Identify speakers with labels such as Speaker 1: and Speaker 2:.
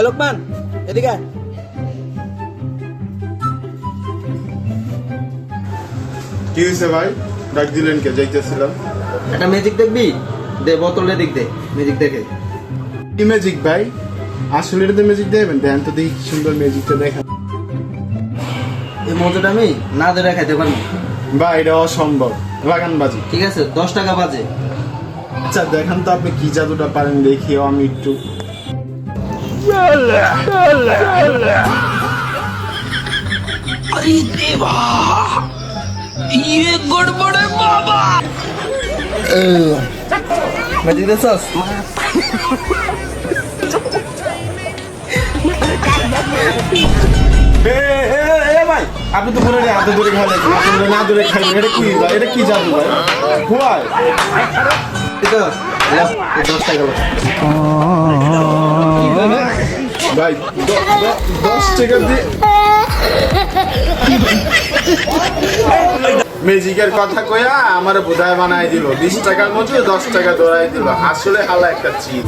Speaker 1: লোকমান এদিকে আয়।
Speaker 2: কি হয়েছে ভাই? ডাক দিলেন কে? যাইতেছিলাম।
Speaker 1: একটা ম্যাজিক দেখবি? দে বোতলে দিক দে, ম্যাজিক দেখে।
Speaker 2: কি ম্যাজিক ভাই? আসলে এটা ম্যাজিক দেবেন? দেন তো দেখি সুন্দর ম্যাজিকটা দেখা।
Speaker 1: এই মজাটা আমি না ধরে খাইতে পারবো।
Speaker 2: ভাই এটা অসম্ভব, লাগান বাজি।
Speaker 1: ঠিক আছে 10 টাকা বাজে।
Speaker 2: আচ্ছা দেখান তো আপনি কি জাদুটা পারেন, দেখিও আমি একটু।
Speaker 1: ম্যাজিক দেখছস?
Speaker 2: ভাই আপনি তো পুরো হাতে ধরে খাইলেন, আপনি না ধরে খাইলেন, এটা কি ভাই? এটা কি জাদু ভাই? ভুয়ায়।
Speaker 1: এটা লাও, এই 10 টাকা লাও।
Speaker 2: ভাই 10 টাকা দিয়ে ম্যাজিকের কথা কইয়া আমার বোধায় বানাই দিল। 20 টাকার মধ্যে 10 টাকা দৌড়াই দিল। আসলে হালা একটা চিজ।